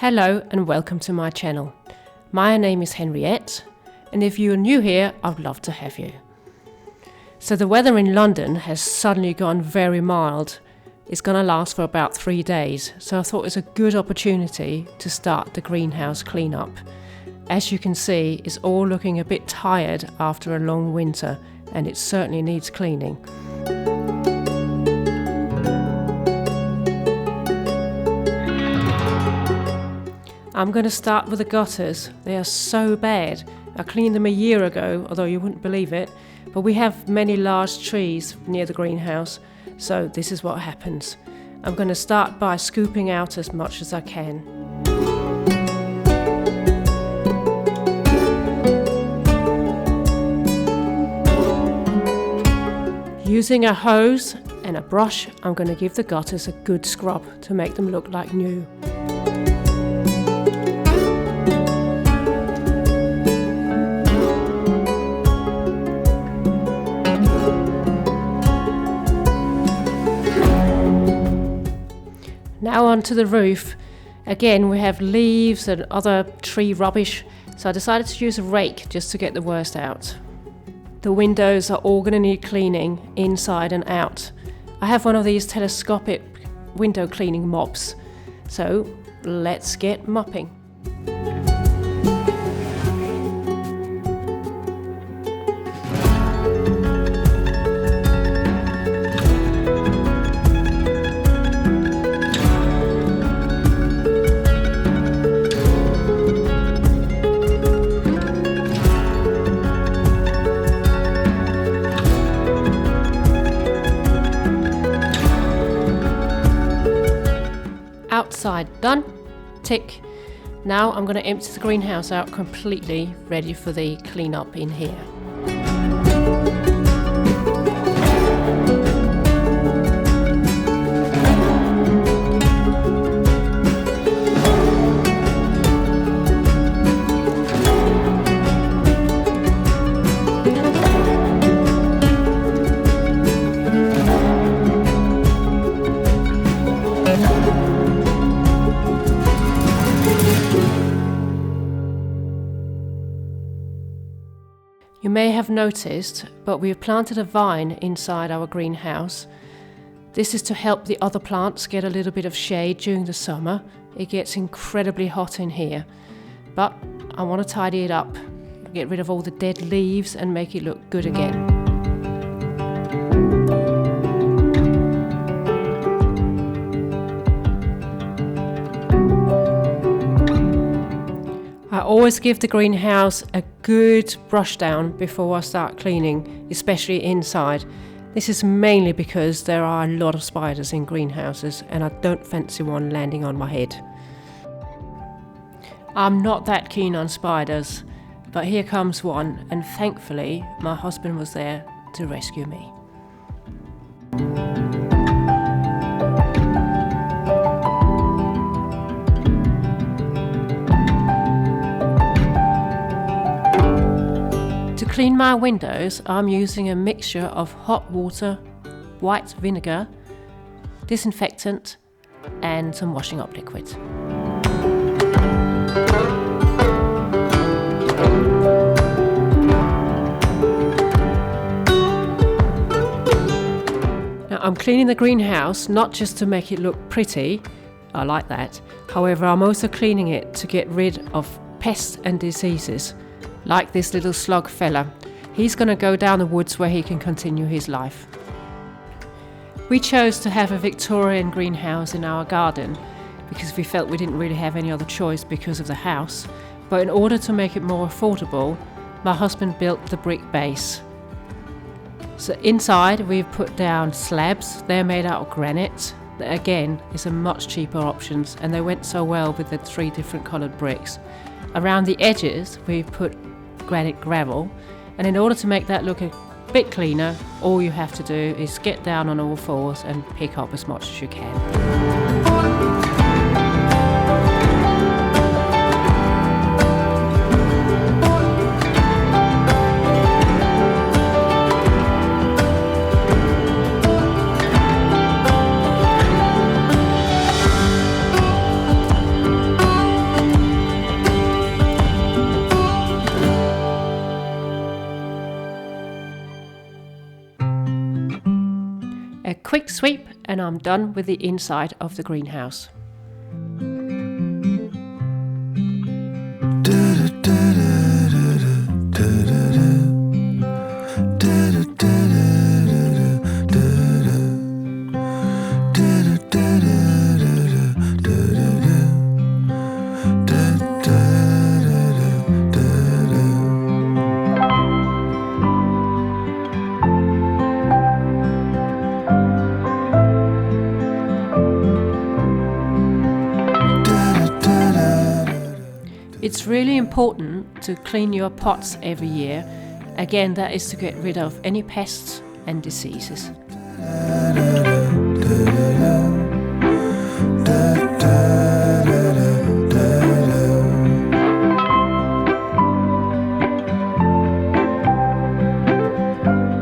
Hello and welcome to my channel. My name is Henriette, and if you're new here, I'd love to have you. So the weather in London has suddenly gone very mild. It's going to last for about 3 days, so I thought it's a good opportunity to start the greenhouse cleanup. As you can see, it's all looking a bit tired after a long winter, and it certainly needs cleaning. I'm going to start with the gutters. They are so bad. I cleaned them a year ago, although you wouldn't believe it, but we have many large trees near the greenhouse, so this is what happens. I'm going to start by scooping out as much as I can. Using a hose and a brush, I'm going to give the gutters a good scrub to make them look like new. Now onto the roof. Again, we have leaves and other tree rubbish, so I decided to use a rake just to get the worst out. The windows are all going to need cleaning inside and out. I have one of these telescopic window cleaning mops, so let's get mopping. Outside done, tick. Now I'm going to empty the greenhouse out completely, ready for the cleanup in here. You may have noticed, but we've planted a vine inside our greenhouse. This is to help the other plants get a little bit of shade during the summer. It gets incredibly hot in here, but I want to tidy it up, get rid of all the dead leaves and make it look good again. I always give the greenhouse a good brush down before I start cleaning, especially inside. This is mainly because there are a lot of spiders in greenhouses and I don't fancy one landing on my head. I'm not that keen on spiders, but here comes one, and thankfully my husband was there to rescue me. To clean my windows, I'm using a mixture of hot water, white vinegar, disinfectant and some washing up liquid. Now I'm cleaning the greenhouse not just to make it look pretty, I like that, however I'm also cleaning it to get rid of pests and diseases. Like this little slug fella. He's going to go down the woods where he can continue his life. We chose to have a Victorian greenhouse in our garden because we felt we didn't really have any other choice because of the house. But in order to make it more affordable, my husband built the brick base. So inside we've put down slabs. They're made out of granite. Again, it's a much cheaper option, and they went so well with the 3 different coloured bricks. Around the edges we've put granite gravel, and in order to make that look a bit cleaner, all you have to do is get down on all fours and pick up as much as you can. A quick sweep and I'm done with the inside of the greenhouse. It's really important to clean your pots every year. Again, that is to get rid of any pests and diseases.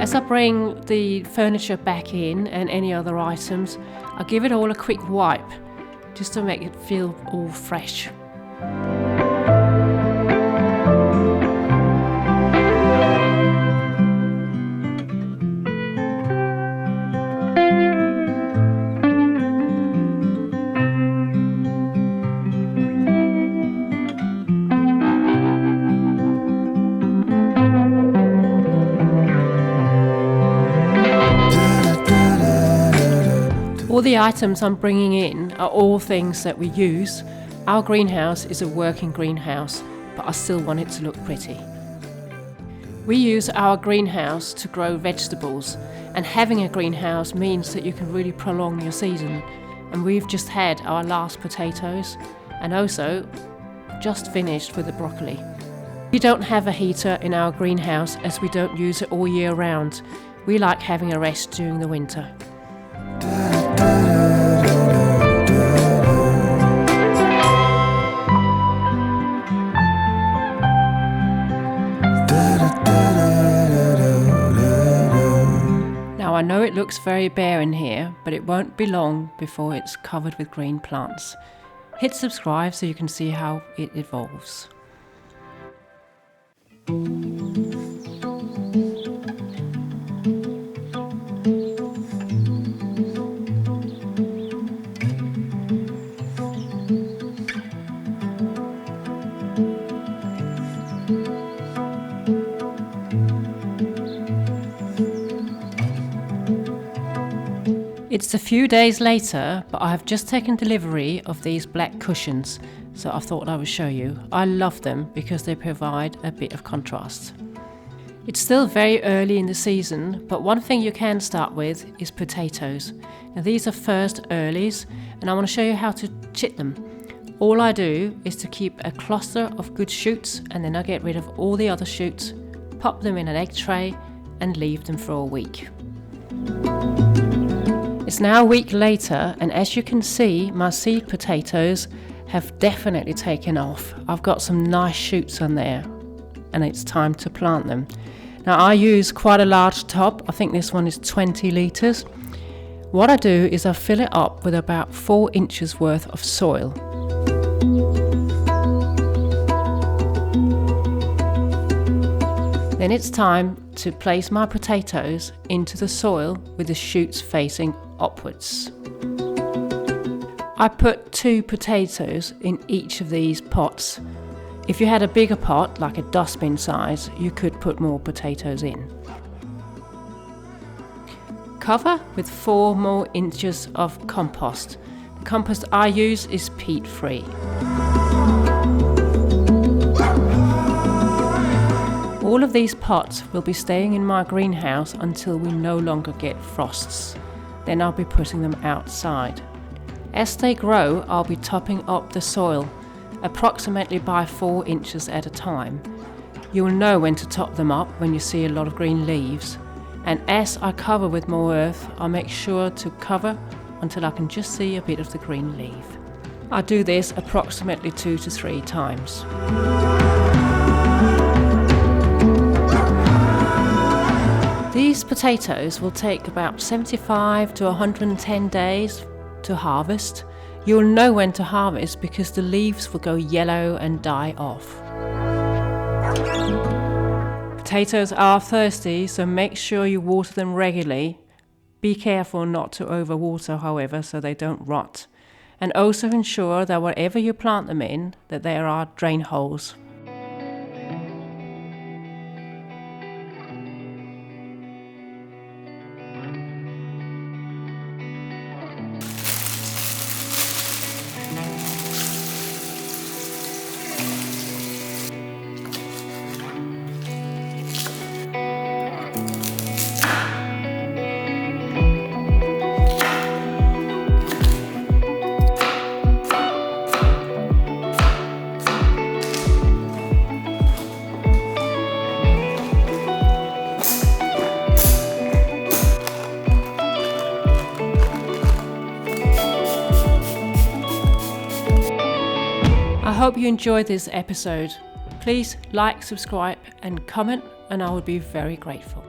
As I bring the furniture back in and any other items, I give it all a quick wipe just to make it feel all fresh. All the items I'm bringing in are all things that we use. Our greenhouse is a working greenhouse, but I still want it to look pretty. We use our greenhouse to grow vegetables, and having a greenhouse means that you can really prolong your season. And we've just had our last potatoes, and also just finished with the broccoli. We don't have a heater in our greenhouse as we don't use it all year round. We like having a rest during the winter. Now I know it looks very bare in here, but it won't be long before it's covered with green plants. Hit subscribe so you can see how it evolves. It's a few days later, but I have just taken delivery of these black cushions, so I thought I would show you. I love them because they provide a bit of contrast. It's still very early in the season, but one thing you can start with is potatoes. Now these are first earlies, and I want to show you how to chit them. All I do is to keep a cluster of good shoots, and then I get rid of all the other shoots, pop them in an egg tray, and leave them for a week. It's now a week later, and as you can see, my seed potatoes have definitely taken off. I've got some nice shoots on there, and it's time to plant them. Now I use quite a large top. I think this one is 20 litres. What I do is I fill it up with about 4 inches worth of soil. Then it's time to place my potatoes into the soil with the shoots facing upwards. I put 2 potatoes in each of these pots. If you had a bigger pot, like a dustbin size, you could put more potatoes in. Cover with 4 more inches of compost. The compost I use is peat-free. All of these pots will be staying in my greenhouse until we no longer get frosts. Then I'll be putting them outside. As they grow, I'll be topping up the soil, approximately by 4 inches at a time. You'll know when to top them up when you see a lot of green leaves. And as I cover with more earth, I'll make sure to cover until I can just see a bit of the green leaf. I do this approximately 2 to 3 times. These potatoes will take about 75 to 110 days to harvest. You'll know when to harvest because the leaves will go yellow and die off. Potatoes are thirsty, so make sure you water them regularly. Be careful not to overwater, however, so they don't rot. And also ensure that wherever you plant them in, that there are drain holes. I hope you enjoyed this episode. Please like, subscribe and comment, and I would be very grateful.